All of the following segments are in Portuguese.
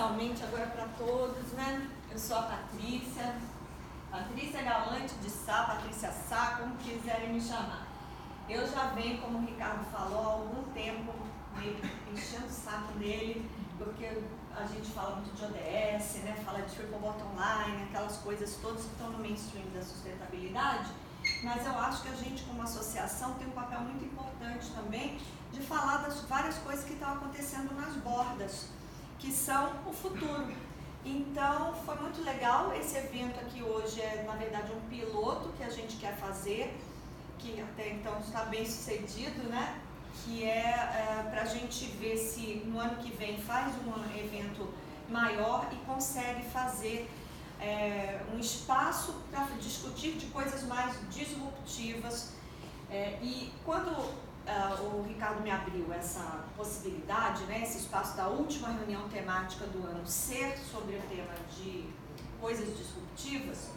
oficialmente agora para todos, né? Eu sou a Patrícia Galante de Sá, Patrícia Sá, como quiserem me chamar. Eu já venho, como o Ricardo falou, há algum tempo meio enchendo o saco dele, porque a gente fala muito de ODS, né? Fala de triple bottom line, aquelas coisas todas que estão no mainstream da sustentabilidade, mas eu acho que a gente, como associação, tem um papel muito importante também de falar das várias coisas que estão acontecendo nas bordas, que são o futuro. Então, foi muito legal. Esse evento aqui hoje é, na verdade, um piloto que a gente quer fazer, que até então está bem sucedido, né? Que é para a gente ver se no ano que vem faz um evento maior e consegue fazer um espaço para discutir de coisas mais disruptivas. E quando o Ricardo me abriu essa possibilidade, né, esse espaço da última reunião temática do ano ser sobre o tema de coisas disruptivas,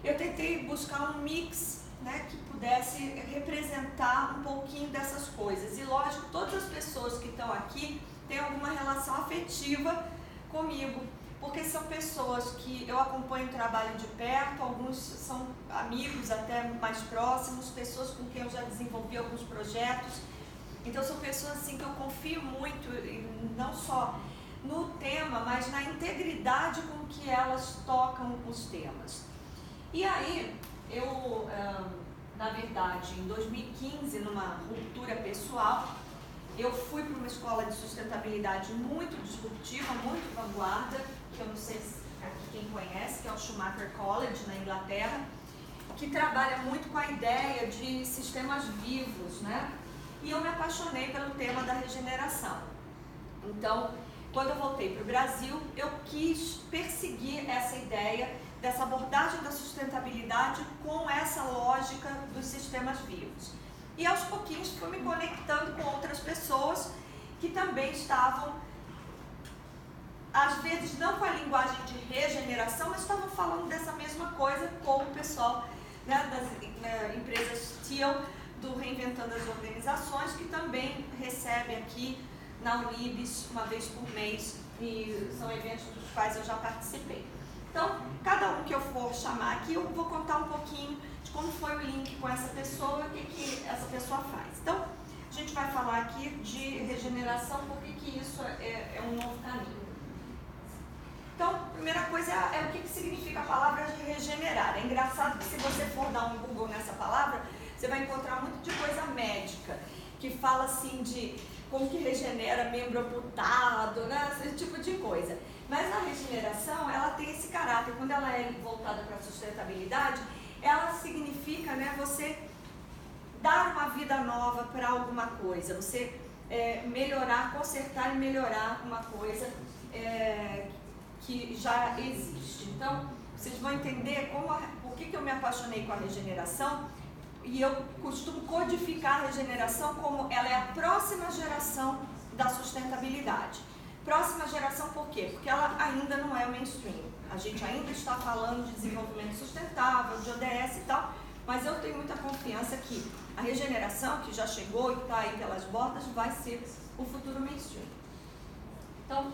eu tentei buscar um mix, né, que pudesse representar um pouquinho dessas coisas. E lógico, todas as pessoas que estão aqui têm alguma relação afetiva comigo, porque são pessoas que eu acompanho o trabalho de perto, alguns são amigos até mais próximos, pessoas com quem eu já desenvolvi alguns projetos. Então são pessoas assim que eu confio muito, não só no tema, mas na integridade com que elas tocam os temas. E aí, eu, na verdade, em 2015, numa ruptura pessoal, eu fui para uma escola de sustentabilidade muito disruptiva, muito vanguarda, que eu não sei se aqui quem conhece, que é o Schumacher College, na Inglaterra, que trabalha muito com a ideia de sistemas vivos, né? E eu me apaixonei pelo tema da regeneração. Então, quando eu voltei para o Brasil, eu quis perseguir essa ideia dessa abordagem da sustentabilidade com essa lógica dos sistemas vivos. E aos pouquinhos fui me conectando com outras pessoas que também estavam, às vezes não com a linguagem de regeneração, mas estavam falando dessa mesma coisa com o pessoal, né, das empresas Steel, do Reinventando as Organizações, que também recebe aqui na Unibis uma vez por mês, e são eventos dos quais eu já participei. Então, cada um que eu for chamar aqui, eu vou contar um pouquinho de como foi o link com essa pessoa e o que essa pessoa faz. Então, a gente vai falar aqui de regeneração, porque que isso é um novo caminho. Então, a primeira coisa é o que significa a palavra regenerar. É engraçado que se você for dar um Google nessa palavra, você vai encontrar muito de coisa médica, que fala assim de como que regenera membro amputado, né? Esse tipo de coisa. Mas a regeneração, ela tem esse caráter, quando ela é voltada para a sustentabilidade, ela significa, né, você dar uma vida nova para alguma coisa, você melhorar, consertar e melhorar uma coisa que já existe. Então, vocês vão entender por que eu me apaixonei com a regeneração, e eu costumo codificar a regeneração como ela é a próxima geração da sustentabilidade. Próxima geração por quê? Porque ela ainda não é o mainstream. A gente ainda está falando de desenvolvimento sustentável, de ODS e tal, mas eu tenho muita confiança que a regeneração, que já chegou e está aí pelas bordas, vai ser o futuro mainstream. Então,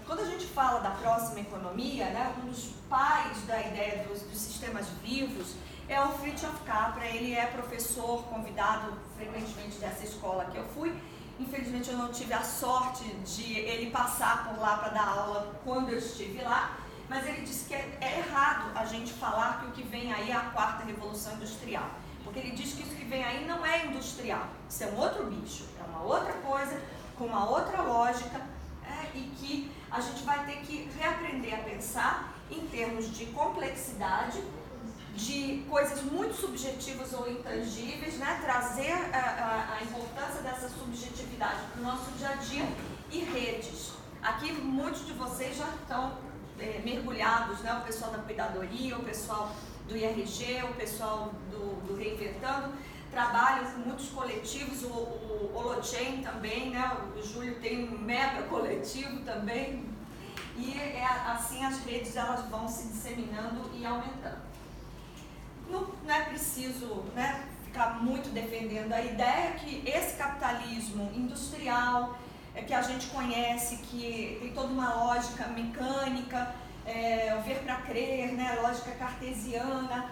quando a gente fala da próxima economia, né, um dos pais da ideia dos sistemas vivos é o Fritjof Capra. Ele é professor convidado frequentemente dessa escola que eu fui. Infelizmente eu não tive a sorte de ele passar por lá para dar aula quando eu estive lá, mas ele disse que é errado a gente falar que o que vem aí é a quarta revolução industrial, porque ele diz que isso que vem aí não é industrial, isso é um outro bicho, é uma outra coisa, com uma outra lógica, e que a gente vai ter que reaprender a pensar em termos de complexidade, de coisas muito subjetivas ou intangíveis, né? Trazer a importância dessa subjetividade para o nosso dia a dia, e redes. Aqui muitos de vocês já estão mergulhados, né? O pessoal da cuidadoria, o pessoal do IRG, o pessoal do Reinventando, trabalham com muitos coletivos, o Holochain também, né? O Júlio tem um mega coletivo também, e assim as redes elas vão se disseminando e aumentando. Não é preciso, né, ficar muito defendendo a ideia que esse capitalismo industrial, que a gente conhece, que tem toda uma lógica mecânica, o ver para crer, né, lógica cartesiana,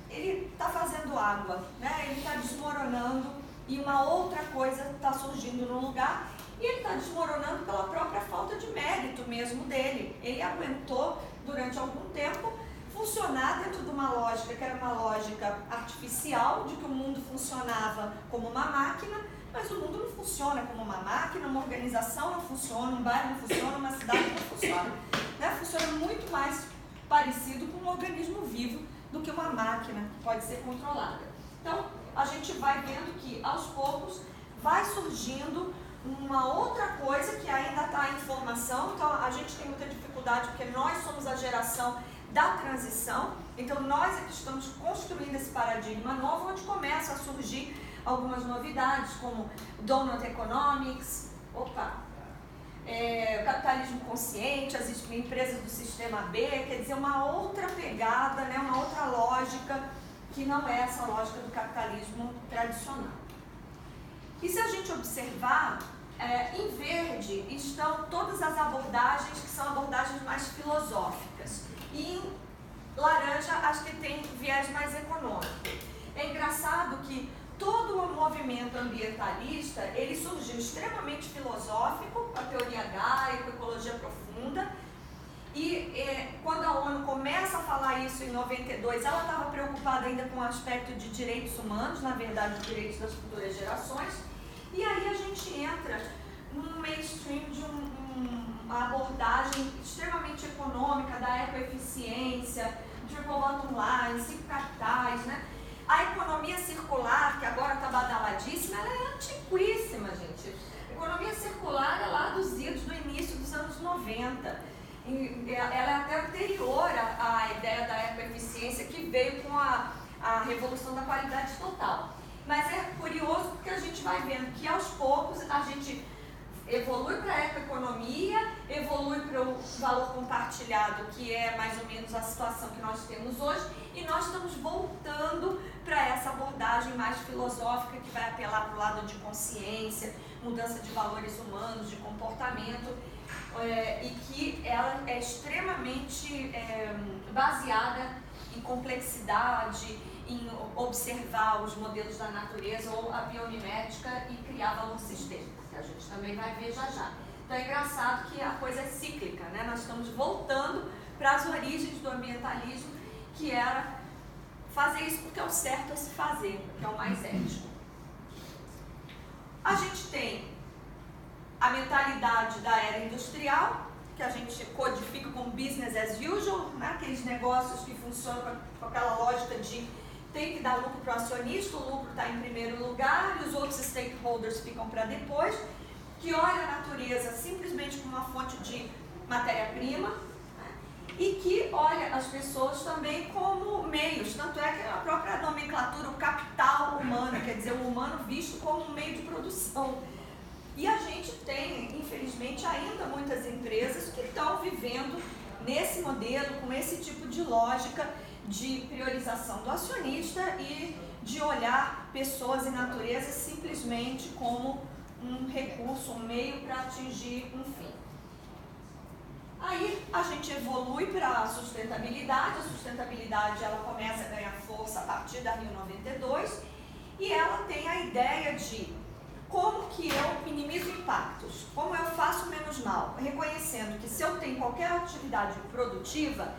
ele está fazendo água, né, ele está desmoronando e uma outra coisa está surgindo no lugar e ele está desmoronando pela própria falta de mérito mesmo dele. Ele aguentou durante algum tempo funcionar dentro de uma lógica que era uma lógica artificial, de que o mundo funcionava como uma máquina, mas o mundo não funciona como uma máquina, uma organização não funciona, um bairro não funciona, uma cidade não funciona. Né? Funciona muito mais parecido com um organismo vivo do que uma máquina que pode ser controlada. Então, a gente vai vendo que, aos poucos, vai surgindo uma outra coisa que ainda está em formação. Então, a gente tem muita dificuldade porque nós somos a geração da transição. Então, nós é que estamos construindo esse paradigma novo, onde começam a surgir algumas novidades, como Donut Economics, o capitalismo consciente, as empresas do sistema B, quer dizer, uma outra pegada, né, uma outra lógica, que não é essa lógica do capitalismo tradicional. E se a gente observar, em verde estão todas as abordagens que são abordagens mais filosóficas, e em laranja as que têm viés mais econômico. É engraçado que todo o movimento ambientalista, ele surgiu extremamente filosófico, com a teoria Gaia, com a ecologia profunda, e quando a ONU começa a falar isso em 92, ela estava preocupada ainda com o aspecto de direitos humanos, na verdade, os direitos das futuras gerações, e aí a gente entra num mainstream de uma abordagem extremamente econômica da ecoeficiência, triple bottom line, 5 capitais, né? A economia circular, que agora está badaladíssima, ela é antiquíssima, gente. A economia circular é lá dos idos do início dos anos 90. Ela é até anterior à ideia da ecoeficiência, que veio com a revolução da qualidade total. Mas é curioso porque a gente vai vendo que aos poucos a gente evolui para a ecoeconomia, evolui para o valor compartilhado, que é mais ou menos a situação que nós temos hoje, e nós estamos voltando para essa abordagem mais filosófica que vai apelar para o lado de consciência, mudança de valores humanos, de comportamento, e que ela é extremamente baseada em complexidade, em observar os modelos da natureza ou a biomimética e criar valor sistêmico, que a gente também vai ver já já. Então é engraçado que a coisa é cíclica, né? Nós estamos voltando para as origens do ambientalismo, que era fazer isso porque é o certo a se fazer, que é o mais ético. A gente tem a mentalidade da era industrial, que a gente codifica como business as usual, né? Aqueles negócios que funcionam com aquela lógica de tem que dar lucro para o acionista, o lucro está em primeiro lugar e os outros stakeholders ficam para depois, que olha a natureza simplesmente como uma fonte de matéria-prima, né? E que olha as pessoas também como meios, tanto é que a própria nomenclatura, o capital humano, quer dizer, o humano visto como um meio de produção. E a gente tem, infelizmente, ainda muitas empresas que estão vivendo nesse modelo, com esse tipo de lógica de priorização do acionista e de olhar pessoas e natureza simplesmente como um recurso, um meio para atingir um fim. Aí a gente evolui para a sustentabilidade ela começa a ganhar força a partir da Rio 92 e ela tem a ideia de como que eu minimizo impactos, como eu faço menos mal, reconhecendo que se eu tenho qualquer atividade produtiva,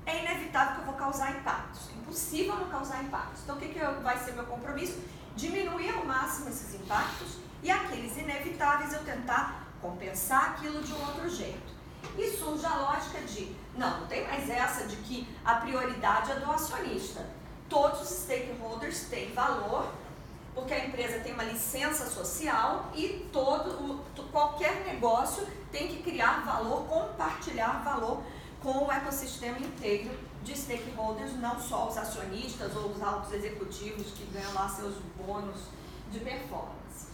é inevitável que eu vou causar impactos, é impossível não causar impactos. Então o que vai ser meu compromisso? Diminuir ao máximo esses impactos e aqueles inevitáveis eu tentar compensar aquilo de um outro jeito. E surge a lógica de, não tem mais essa de que a prioridade é do acionista. Todos os stakeholders têm valor, porque a empresa tem uma licença social e qualquer negócio tem que criar valor, compartilhar valor com o ecossistema inteiro de stakeholders, não só os acionistas ou os altos executivos que ganham lá seus bônus de performance.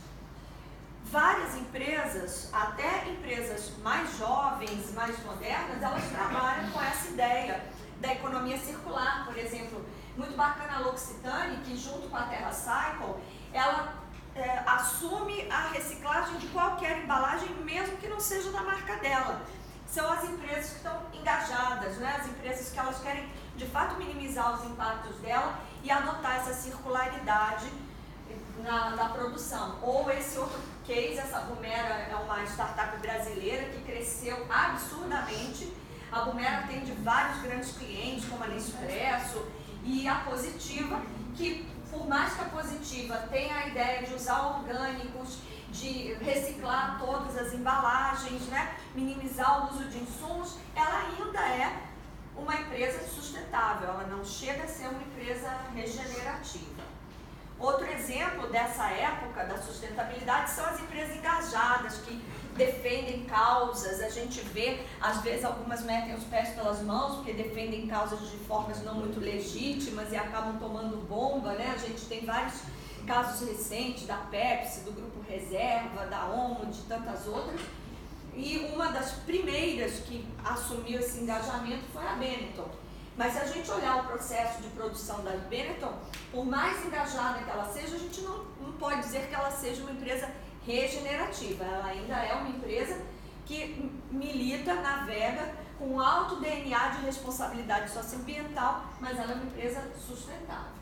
Várias empresas, até empresas mais jovens, mais modernas, elas trabalham com essa ideia da economia circular. Por exemplo, muito bacana a L'Occitane, que junto com a TerraCycle, ela assume a reciclagem de qualquer embalagem, mesmo que não seja da marca dela. São as empresas que estão engajadas, né? As empresas que elas querem, de fato, minimizar os impactos dela e adotar essa circularidade na produção. Ou esse outro case, essa Bumera é uma startup brasileira que cresceu absurdamente. A Bumera atende vários grandes clientes, como a Nespresso e a Positiva, que por mais que a Positiva tenha a ideia de usar orgânicos, de reciclar todas as embalagens, né, minimizar o uso de insumos, ela ainda é uma empresa sustentável, ela não chega a ser uma empresa regenerativa. Outro exemplo dessa época da sustentabilidade são as empresas engajadas, que defendem causas. A gente vê, às vezes, algumas metem os pés pelas mãos, porque defendem causas de formas não muito legítimas e acabam tomando bomba, né? A gente tem vários casos recentes da Pepsi, do Grupo Reserva, da OMO, de tantas outras. E uma das primeiras que assumiu esse engajamento foi a Benetton. Mas se a gente olhar o processo de produção da Benetton, por mais engajada que ela seja, a gente não pode dizer que ela seja uma empresa regenerativa. Ela ainda é uma empresa que milita, navega com alto DNA de responsabilidade socioambiental, mas ela é uma empresa sustentável.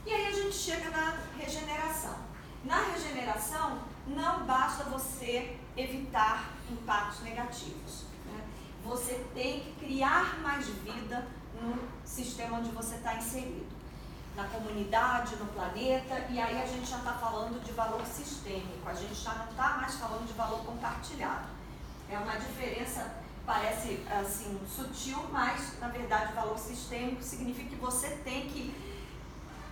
E aí a gente chega na regeneração. Na regeneração, não basta você evitar impactos negativos, né? Você tem que criar mais vida no sistema onde você está inserido, na comunidade, no planeta, e aí a gente já está falando de valor sistêmico, a gente já não está mais falando de valor compartilhado. É uma diferença, parece assim, sutil, mas na verdade valor sistêmico significa que você tem que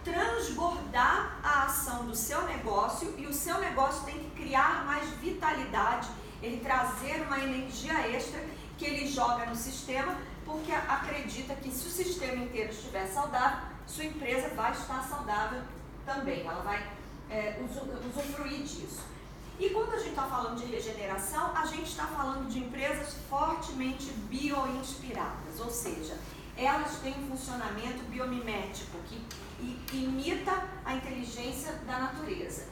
transbordar a ação do seu negócio e o seu negócio tem que criar mais vitalidade, ele trazer uma energia extra que ele joga no sistema, porque acredita que se o sistema inteiro estiver saudável, sua empresa vai estar saudável também, ela vai usufruir disso. E quando a gente está falando de regeneração, a gente está falando de empresas fortemente bioinspiradas, ou seja, elas têm um funcionamento biomimético que imita a inteligência da natureza.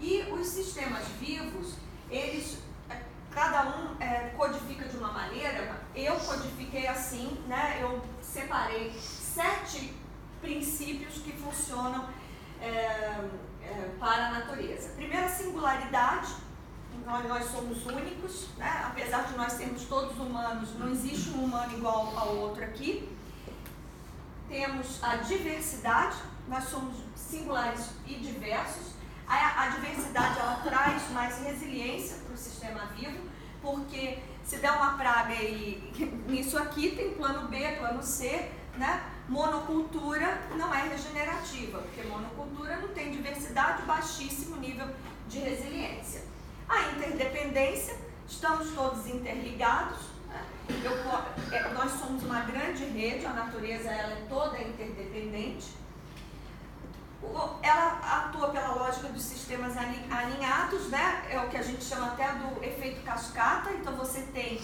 E os sistemas vivos, eles, cada um codifica de uma maneira. Eu codifiquei assim, né? Eu separei 7 princípios que funcionam para a natureza. Primeiro, a singularidade. Nós somos únicos, né? Apesar de nós sermos todos humanos, não existe um humano igual ao outro aqui. Temos a diversidade, nós somos singulares e diversos. A diversidade, ela traz mais resiliência para o sistema vivo, porque se der uma praga e nisso aqui tem plano B, plano C, né? Monocultura não é regenerativa, porque monocultura não tem diversidade, baixíssimo nível de resiliência. A interdependência, estamos todos interligados, né? Nós somos uma grande rede, a natureza ela é toda interdependente. Ela atua pela lógica dos sistemas alinhados, né? É o que a gente chama até do efeito cascata. Então você tem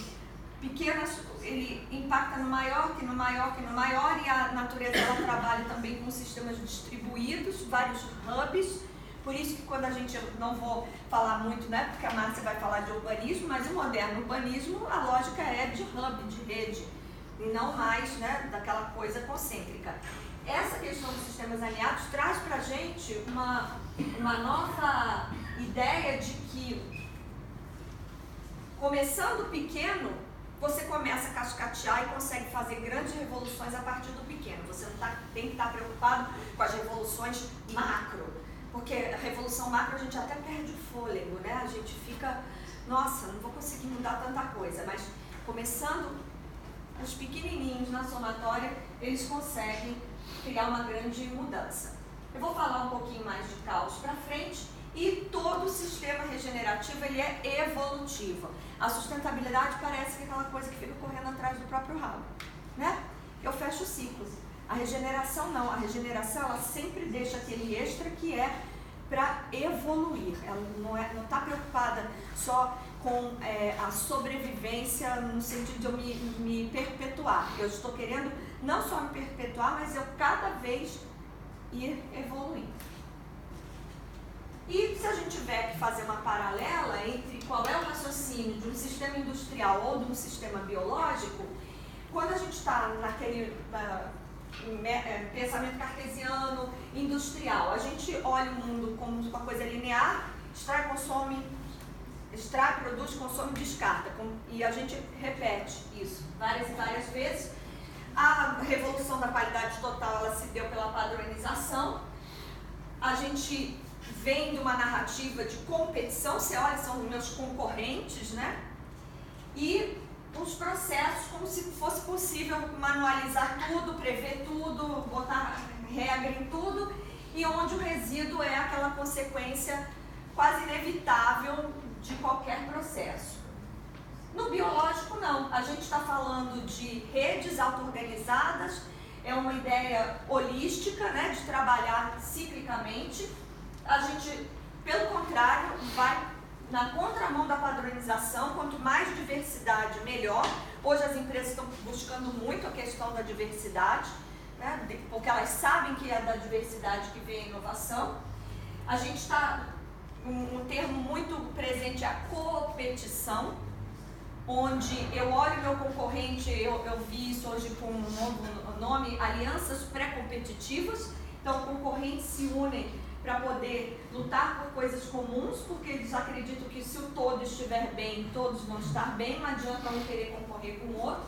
pequenas, ele impacta no maior, que no maior, que no maior, e a natureza ela trabalha também com sistemas distribuídos, vários hubs. Por isso que quando a gente, eu não vou falar muito, né, porque a Márcia vai falar de urbanismo, mas o moderno urbanismo, a lógica é de hub, de rede, e não mais, né, daquela coisa concêntrica. Essa questão dos sistemas alinhados traz para a gente uma nova ideia de que, começando pequeno, você começa a cascatear e consegue fazer grandes revoluções a partir do pequeno. Você não tem que estar preocupado com as revoluções macro, porque a revolução macro a gente até perde o fôlego, né? A gente fica, nossa, não vou conseguir mudar tanta coisa, mas começando os pequenininhos na somatória, eles conseguem criar uma grande mudança. Eu vou falar um pouquinho mais de caos para frente. E todo sistema regenerativo ele é evolutivo. A sustentabilidade parece que é aquela coisa que fica correndo atrás do próprio rabo, né? Eu fecho ciclos. A regeneração não. A regeneração ela sempre deixa aquele extra que é para evoluir. Ela não está preocupada só com a sobrevivência no sentido de eu me perpetuar. Eu estou querendo não só me perpetuar, mas eu cada vez ir evoluindo. E se a gente tiver que fazer uma paralela entre qual é o raciocínio de um sistema industrial ou de um sistema biológico, quando a gente está naquele pensamento cartesiano industrial, a gente olha o mundo como uma coisa linear, extrai, produz, consome, descarta. E a gente repete isso várias e várias vezes. A revolução da qualidade total, ela se deu pela padronização. A gente vem de uma narrativa de competição, você olha, são os meus concorrentes, né? E os processos, como se fosse possível manualizar tudo, prever tudo, botar regra em tudo, e onde o resíduo é aquela consequência quase inevitável de qualquer processo. No biológico, não. A gente está falando de redes auto-organizadas, é uma ideia holística, né, de trabalhar ciclicamente. A gente, pelo contrário, vai na contramão da padronização. Quanto mais diversidade, melhor. Hoje as empresas estão buscando muito a questão da diversidade, né, porque elas sabem que é da diversidade que vem a inovação. A gente está, um termo muito presente é a competição, onde eu olho meu concorrente, eu vi isso hoje com um novo nome, alianças pré-competitivas. Então, concorrentes se unem para poder lutar por coisas comuns, porque eles acreditam que se o todo estiver bem, todos vão estar bem, não adianta um querer concorrer com o outro.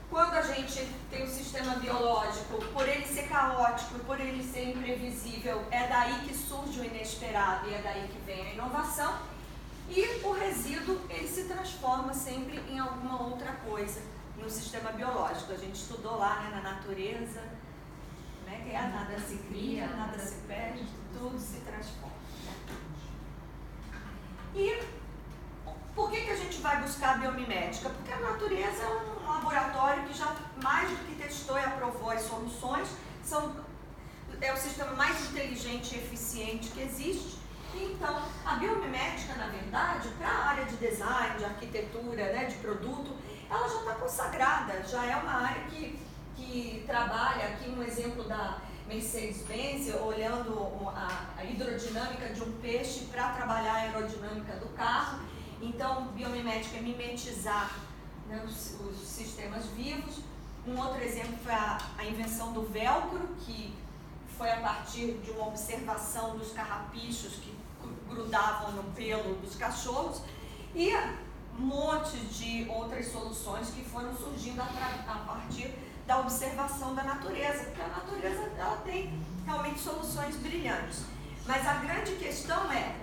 Quando a gente tem um sistema biológico, por ele ser caótico, por ele ser imprevisível, é daí que surge o inesperado e é daí que vem a inovação. E o resíduo, ele se transforma sempre em alguma outra coisa no sistema biológico. A gente estudou lá, né, na natureza, né, que nada se cria, nada se perde, tudo se transforma. E por que a gente vai buscar a biomimética? Porque a natureza é um laboratório que já mais do que testou e aprovou as soluções, é o sistema mais inteligente e eficiente que existe. Então, a biomimética, na verdade, para a área de design, de arquitetura, né, de produto, ela já está consagrada, já é uma área que trabalha, aqui um exemplo da Mercedes-Benz, olhando a hidrodinâmica de um peixe para trabalhar a aerodinâmica do carro. Então, biomimética é mimetizar, né, os sistemas vivos. Um outro exemplo foi a invenção do velcro, que foi a partir de uma observação dos carrapichos que grudavam no pelo dos cachorros, e um monte de outras soluções que foram surgindo a partir da observação da natureza, porque a natureza ela tem realmente soluções brilhantes. Mas a grande questão é,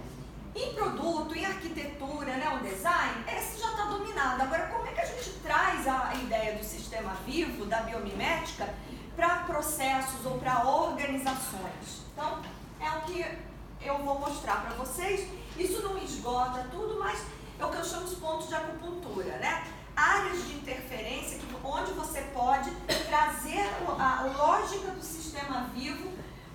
em produto, em arquitetura, né, o design, esse já está dominado. Agora, como é que a gente traz a ideia do sistema vivo, da biomimética, para processos ou para organizações? Então, é o que eu vou mostrar para vocês. Isso não esgota tudo, mas é o que eu chamo de pontos de acupuntura, né? Áreas de interferência onde você pode trazer a lógica do sistema vivo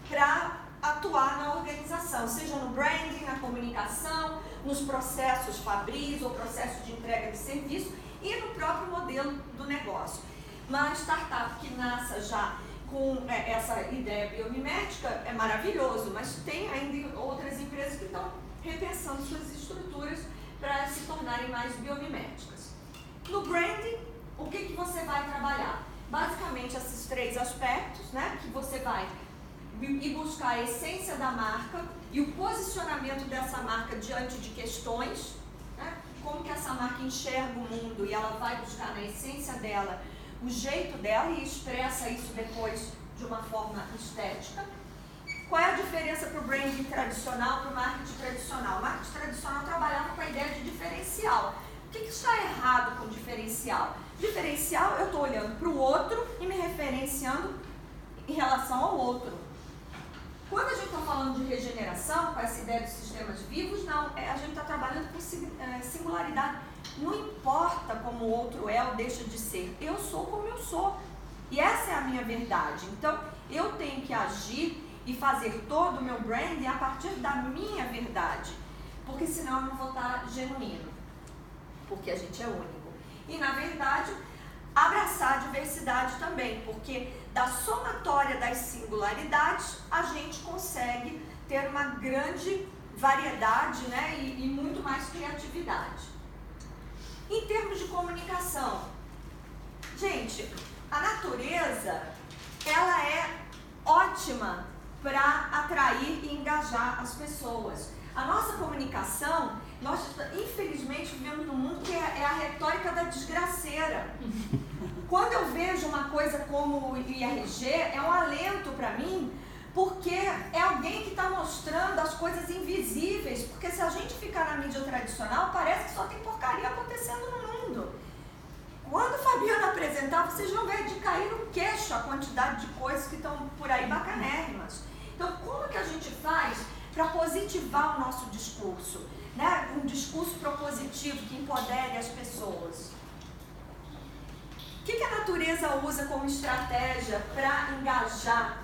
para atuar na organização, seja no branding, na comunicação, nos processos fabris ou processos de entrega de serviço e no próprio modelo do negócio. Uma startup que nasça já com essa ideia biomimética é maravilhoso, mas tem ainda outras empresas que estão repensando suas estruturas para se tornarem mais biomiméticas. No branding, o que você vai trabalhar? Basicamente esses três aspectos, né, que você vai ir buscar a essência da marca e o posicionamento dessa marca diante de questões, né, como que essa marca enxerga o mundo e ela vai buscar na essência dela o jeito dela e expressa isso depois de uma forma estética. Qual é a diferença para o branding tradicional e para o marketing tradicional? O marketing tradicional trabalhava com a ideia de diferencial. O que está errado com diferencial? Diferencial, eu estou olhando para o outro e me referenciando em relação ao outro. Quando a gente está falando de regeneração, com essa ideia dos sistemas vivos, não, a gente está trabalhando com singularidade. Não importa como o outro é ou deixa de ser, eu sou como eu sou. E essa é a minha verdade. Então, eu tenho que agir e fazer todo o meu branding a partir da minha verdade. Porque senão eu não vou estar genuíno. Porque a gente é único. E, na verdade, abraçar a diversidade também. Porque da somatória das singularidades, a gente consegue ter uma grande variedade, né, e muito mais criatividade. Em termos de comunicação, gente, a natureza, ela é ótima para atrair e engajar as pessoas. A nossa comunicação, nós infelizmente vivemos num mundo que é a retórica da desgraceira. Quando eu vejo uma coisa como o IRG, é um alento para mim, porque é alguém que está mostrando as coisas invisíveis, porque se a gente ficar na mídia tradicional, parece que só tem porcaria acontecendo no mundo. Quando a Fabiana apresentar, vocês vão ver de cair no queixo a quantidade de coisas que estão por aí bacanérrimas. Então, como que a gente faz para positivar o nosso discurso, né? Um discurso propositivo que empodere as pessoas? O que a natureza usa como estratégia para engajar?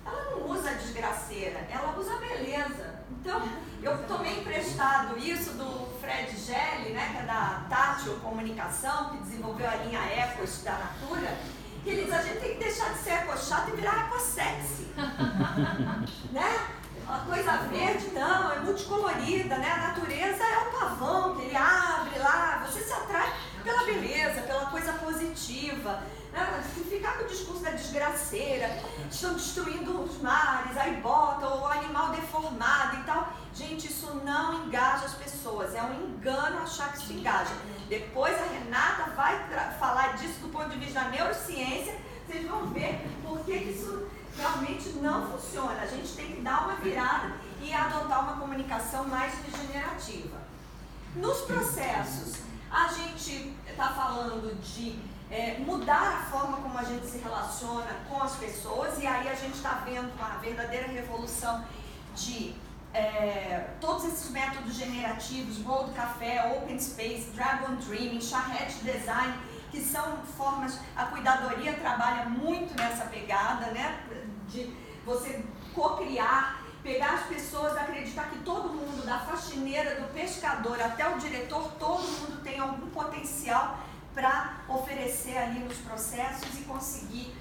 Ela não usa a desgraceira, ela usa a beleza. Então, eu tomei emprestado isso do Fred Gelli, né, que é da Tátil Comunicação, que desenvolveu a linha Ecos da Natura, que ele diz, a gente tem que deixar de ser ecochato e virar ecosexy. Né? A coisa verde, não, é multicolorida, né? A natureza é o pavão que ele abre lá, você se atrai pela beleza, pela coisa positiva. Se ficar com o discurso da desgraceira, estão destruindo os mares, aí bota o animal deformado e tal. Gente, isso não engaja as pessoas, é um engano achar que isso engaja. Depois a Renata vai falar disso do ponto de vista da neurociência, vocês vão ver por que isso realmente não funciona. A gente tem que dar uma virada e adotar uma comunicação mais regenerativa. Nos processos, a gente está falando de mudar a forma como a gente se relaciona com as pessoas, e aí a gente está vendo uma verdadeira revolução de todos esses métodos generativos, World Café, Open Space, Dragon Dreaming, Charrette Design, que são formas, a cuidadoria trabalha muito nessa pegada, né, de você co-criar, pegar as pessoas, acreditar que todo mundo, da faxineira, do pescador até o diretor, todo mundo tem algum potencial para oferecer ali nos processos e conseguir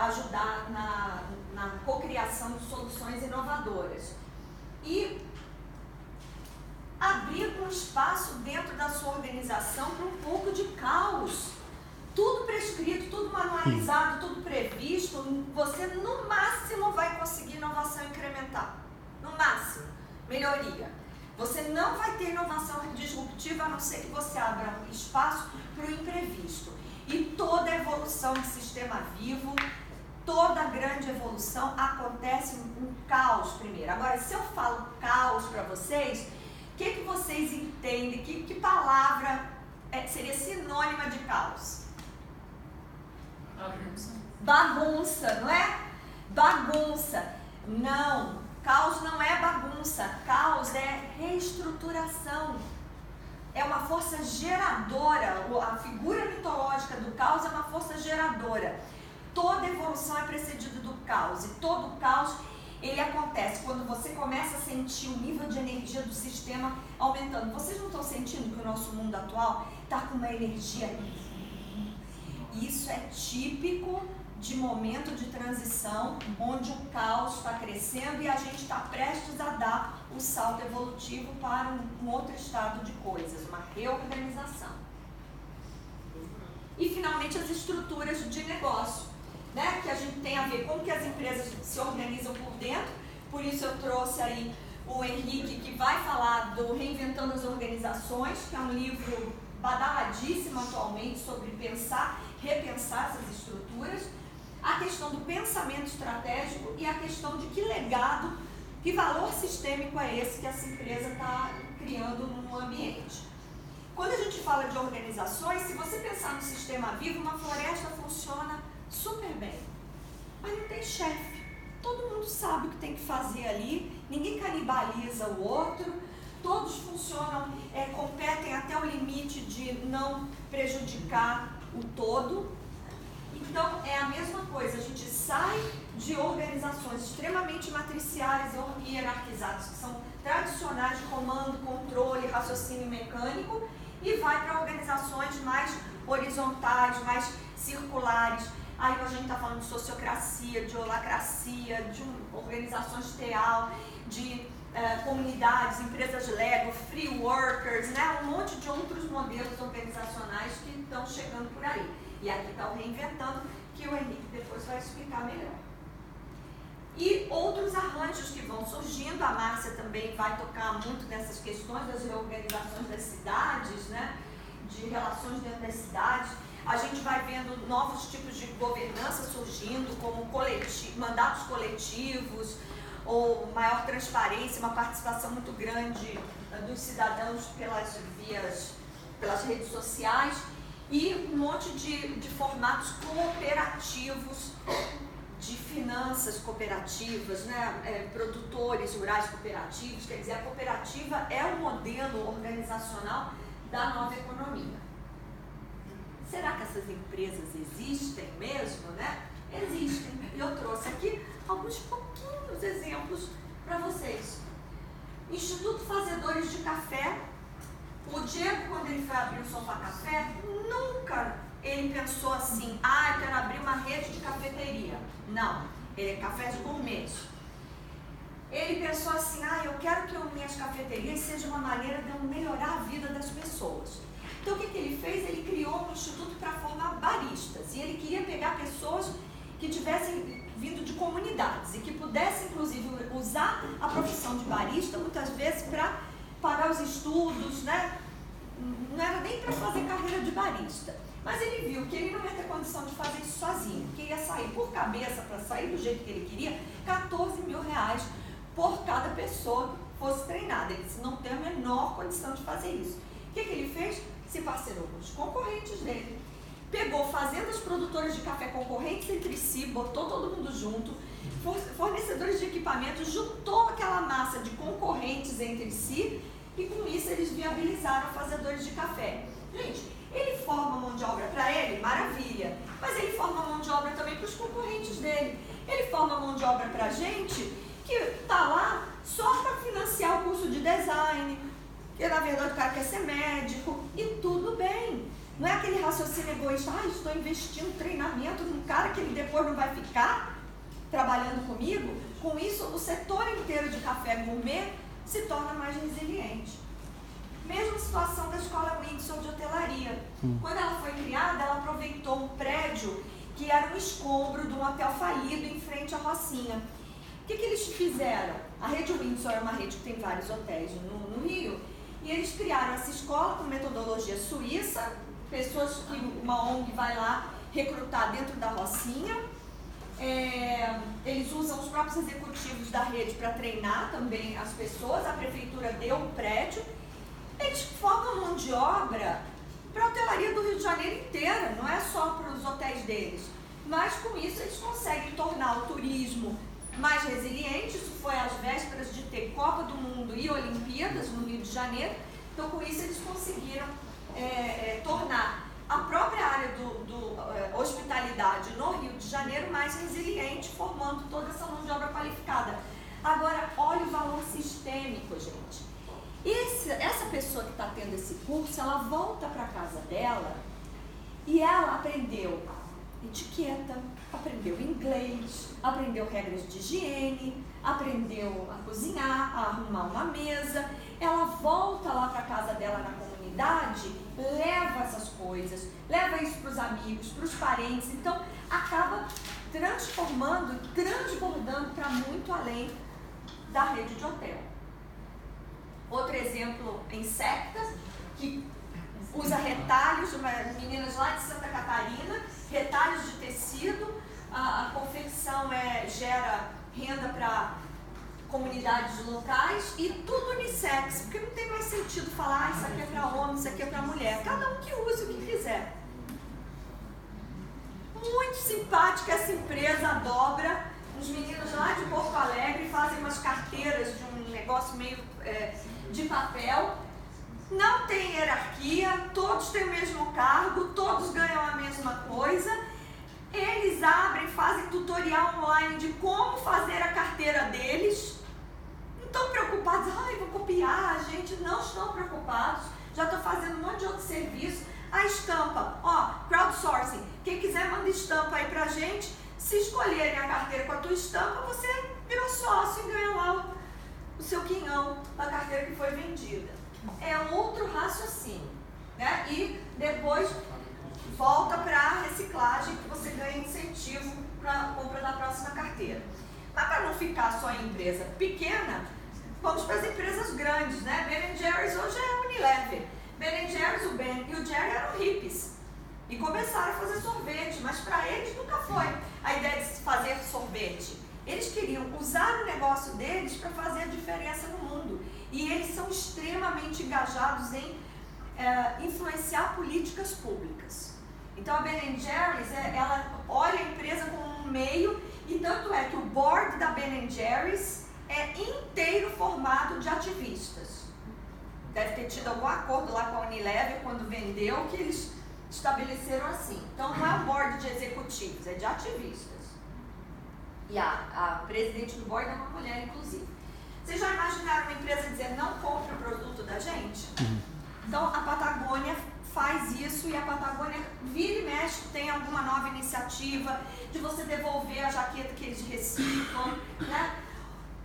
ajudar na cocriação de soluções inovadoras. E abrir um espaço dentro da sua organização para um pouco de caos. Tudo prescrito, tudo manualizado, tudo previsto, você no máximo vai conseguir inovação incremental. No máximo, melhoria. Você não vai ter inovação disruptiva a não ser que você abra um espaço para o imprevisto. E toda evolução de sistema vivo, toda grande evolução acontece um caos primeiro. Agora, se eu falo caos para vocês, o que vocês entendem? Que palavra seria sinônima de caos? Bagunça, não é? Bagunça. Não, caos não é bagunça, caos é reestruturação. É uma força geradora, a figura mitológica do caos é uma força geradora. Toda evolução é precedida do caos, e todo caos ele acontece quando você começa a sentir o nível de energia do sistema aumentando. Vocês não estão sentindo que o nosso mundo atual está com uma energia? Isso é típico de momento de transição, onde o caos está crescendo e a gente está prestes a dar o salto evolutivo para um outro estado de coisas, uma reorganização. E finalmente as estruturas de negócio, né, que a gente tem a ver com que as empresas se organizam por dentro. Por isso eu trouxe aí o Henrique, que vai falar do Reinventando as Organizações, que é um livro badaladíssimo atualmente sobre repensar essas estruturas, a questão do pensamento estratégico e a questão de que legado, que valor sistêmico é esse que essa empresa está criando no ambiente. Quando a gente fala de organizações, se você pensar no sistema vivo, uma floresta funciona super bem, mas não tem chefe. Todo mundo sabe o que tem que fazer ali, ninguém canibaliza o outro, todos funcionam, competem até o limite de não prejudicar o todo. Então, é a mesma coisa, a gente sai de organizações extremamente matriciais e hierarquizadas, que são tradicionais de comando, controle, raciocínio mecânico, e vai para organizações mais horizontais, mais circulares. Aí a gente está falando de sociocracia, de holacracia, de organizações TEAL, de comunidades, empresas Lego, free workers, né? Um monte de outros modelos organizacionais que estão chegando por aí. E aqui está o Reinventando, que o Henrique depois vai explicar melhor. E outros arranjos que vão surgindo, a Márcia também vai tocar muito nessas questões das reorganizações das cidades, né? De relações dentro das cidades. A gente vai vendo novos tipos de governança surgindo, como mandatos coletivos, ou maior transparência, uma participação muito grande dos cidadãos pelas redes sociais, e um monte de formatos cooperativos, de finanças cooperativas, né? Produtores rurais cooperativos. Quer dizer, a cooperativa é o modelo organizacional da nova economia. Será que essas empresas existem mesmo, né? Existem. E eu trouxe aqui alguns pouquinhos exemplos para vocês. Instituto Fazedores de Café. O Diego, quando ele foi abrir o Sofá Café, nunca ele pensou assim, eu quero abrir uma rede de cafeteria. Não, ele é cafés gourmet. Ele pensou assim, eu quero que minhas cafeterias sejam uma maneira de eu melhorar a vida das pessoas. Então o que ele fez? Ele criou um instituto para formar baristas. E ele queria pegar pessoas que tivessem vindo de comunidades e que pudessem, inclusive, usar a profissão de barista, muitas vezes, para pagar os estudos, né? Não era nem para fazer carreira de barista. Mas ele viu que ele não ia ter condição de fazer isso sozinho, que ia sair por cabeça, para sair do jeito que ele queria, R$14 mil por cada pessoa que fosse treinada. Ele disse, não tem a menor condição de fazer isso. O que ele fez? Se parcerou com os concorrentes dele, pegou fazendas produtoras de café concorrentes entre si, botou todo mundo junto, fornecedores de equipamentos, juntou aquela massa de concorrentes entre si, e com isso eles viabilizaram fazedores de café. Gente, ele forma mão de obra para ele? Maravilha! Mas ele forma mão de obra também para os concorrentes dele. Ele forma mão de obra para a gente que está lá só para financiar o curso de design, que na verdade o cara quer ser médico, e tudo bem. Não é aquele raciocínio egoísta, estou investindo treinamento num cara que ele depois não vai ficar trabalhando comigo. Com isso, o setor inteiro de café gourmet se torna mais resiliente. Mesma situação da Escola Windsor de hotelaria. Quando ela foi criada, ela aproveitou um prédio que era um escombro de um hotel falido em frente à Rocinha. O que eles fizeram? A rede Windsor é uma rede que tem vários hotéis no Rio, e eles criaram essa escola com metodologia suíça, pessoas que uma ONG vai lá recrutar dentro da Rocinha. Eles usam os próprios executivos da rede para treinar também as pessoas, a prefeitura deu um prédio. Eles formam mão de obra para a hotelaria do Rio de Janeiro inteira, não é só para os hotéis deles. Mas com isso eles conseguem tornar o turismo mais resiliente. Isso foi às vésperas de ter Copa do Mundo e Olimpíadas no Rio de Janeiro. Então com isso eles conseguiram tornar a própria área do hospitalidade no Rio de Janeiro mais resiliente, formando toda essa mão de obra qualificada. Agora, olha o valor sistêmico, gente. Essa pessoa que está tendo esse curso, ela volta para a casa dela e ela aprendeu etiqueta, aprendeu inglês, aprendeu regras de higiene, aprendeu a cozinhar, a arrumar uma mesa. Ela volta lá para a casa dela na comunidade, leva essas coisas, leva isso para os amigos, para os parentes. Então, acaba transformando, transbordando para muito além da rede de hotel. Outro exemplo em sectas, que usa retalhos, meninas lá de Santa Catarina, retalhos de tecido, a confecção gera renda para comunidades locais e tudo unissex, porque não tem mais sentido falar isso aqui é para homem, isso aqui é para mulher, cada um que use o que quiser. Muito simpática essa empresa, a Dobra, uns meninos lá de Porto Alegre fazem umas carteiras de um negócio meio de papel, não tem hierarquia, todos têm o mesmo cargo, todos ganham a mesma coisa. Eles abrem, fazem tutorial online de como fazer a carteira deles. Não estão preocupados, vou copiar, gente, não estão preocupados. Já estão fazendo um monte de outro serviço. A estampa, ó, crowdsourcing. Quem quiser manda estampa aí pra gente. Se escolherem a carteira com a tua estampa, você virou sócio e ganha lá o seu quinhão da carteira que foi vendida. É outro raciocínio, né? E depois volta para a reciclagem, que você ganha incentivo para a compra da próxima carteira. Mas para não ficar só em empresa pequena, vamos para as empresas grandes, né? Ben & Jerry's hoje é Unilever. Ben & Jerry's, o Ben e o Jerry eram hippies e começaram a fazer sorvete, mas para eles nunca foi a ideia de fazer sorvete. Eles queriam usar o negócio deles para fazer a diferença no mundo. E eles são extremamente engajados em influenciar políticas públicas. Então a Ben & Jerry's, ela olha a empresa como um meio, e tanto é que o board da Ben & Jerry's é inteiro formado de ativistas. Deve ter tido algum acordo lá com a Unilever quando vendeu, que eles estabeleceram assim. Então não é um board de executivos, é de ativistas. E a presidente do board é uma mulher, inclusive. Vocês já imaginaram uma empresa dizer não compre o produto da gente? Então a Patagônia faz isso, e a Patagônia vira e mexe, tem alguma nova iniciativa de você devolver a jaqueta que eles reciclam, né?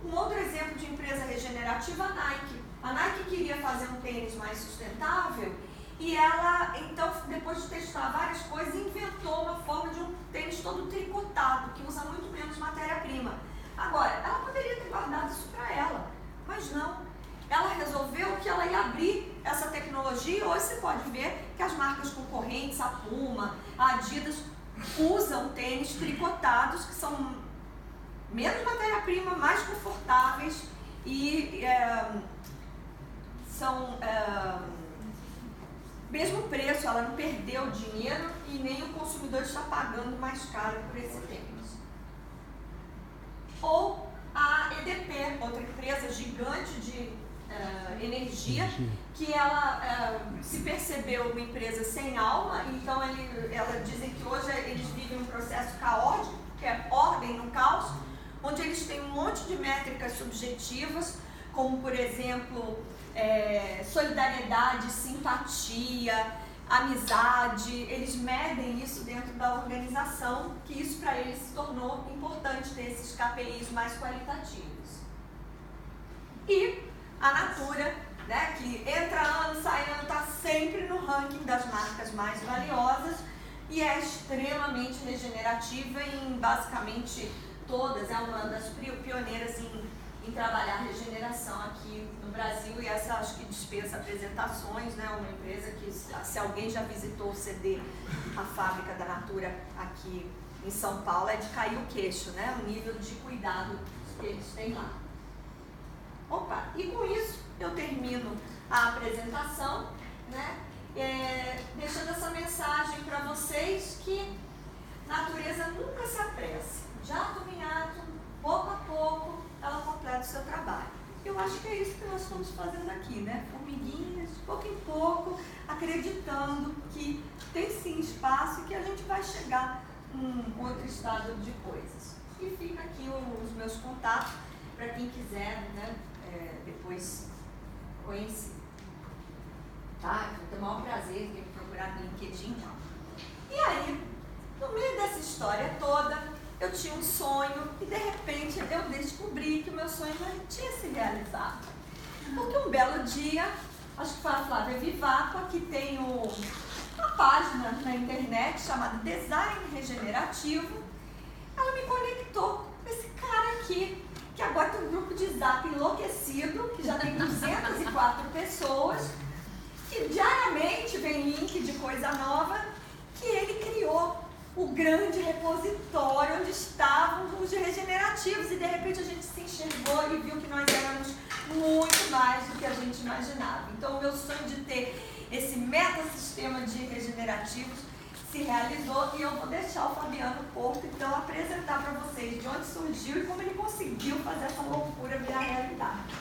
Um outro exemplo de empresa regenerativa, a Nike. A Nike queria fazer um tênis mais sustentável e ela, então, depois de testar várias coisas, inventou uma forma de um tênis todo tricotado, que usa muito menos matéria-prima. Agora, ela poderia ter guardado isso para ela, mas não. Ela resolveu que ela ia abrir essa tecnologia. Hoje você pode ver que as marcas concorrentes, a Puma, a Adidas, usam tênis tricotados que são menos matéria-prima, mais confortáveis e são mesmo preço. Ela não perdeu dinheiro e nem o consumidor está pagando mais caro por esse tênis. Ou a EDP, outra empresa gigante de energia, que ela se percebeu uma empresa sem alma. Então ela dizem que hoje eles vivem um processo caótico, que é ordem no caos, onde eles têm um monte de métricas subjetivas, como por exemplo solidariedade, simpatia, amizade. Eles medem isso dentro da organização, que isso para eles se tornou importante ter esses KPIs mais qualitativos. E a Natura, né, que entra ano, sai ano, está sempre no ranking das marcas mais valiosas e é extremamente regenerativa em basicamente todas. É uma das pioneiras em trabalhar regeneração aqui no Brasil, e essa acho que dispensa apresentações, né? Uma empresa que, se alguém já visitou o CD, a fábrica da Natura aqui em São Paulo, é de cair o queixo, né? O nível de cuidado que eles têm lá. Opa, e com isso eu termino a apresentação, né? Deixando essa mensagem para vocês que natureza nunca se apressa. De átomo em átomo, pouco a pouco, ela completa o seu trabalho. Eu acho que é isso que nós estamos fazendo aqui, né? Formiguinhas, de pouco em pouco, acreditando que tem sim espaço e que a gente vai chegar em outro estado de coisas. E fica aqui os meus contatos para quem quiser, né, depois conhecer. Tá? Eu tenho o maior prazer de me procurar no LinkedIn. E aí, no meio dessa história toda, eu tinha um sonho e de repente eu descobri que o meu sonho não tinha se realizado. Porque um belo dia, acho que foi a Flávia Vivaco, que tem uma página na internet chamada Design Regenerativo, ela me conectou com esse cara aqui, que agora tem um grupo de Zap enlouquecido, que já tem 204 pessoas, que diariamente vem link de coisa nova, que ele criou o grande repositório onde estavam os regenerativos, e de repente a gente se enxergou e viu que nós éramos muito mais do que a gente imaginava. Então o meu sonho de ter esse metasistema de regenerativos se realizou, e eu vou deixar o Fabiano Porto então apresentar para vocês de onde surgiu e como ele conseguiu fazer essa loucura virar realidade.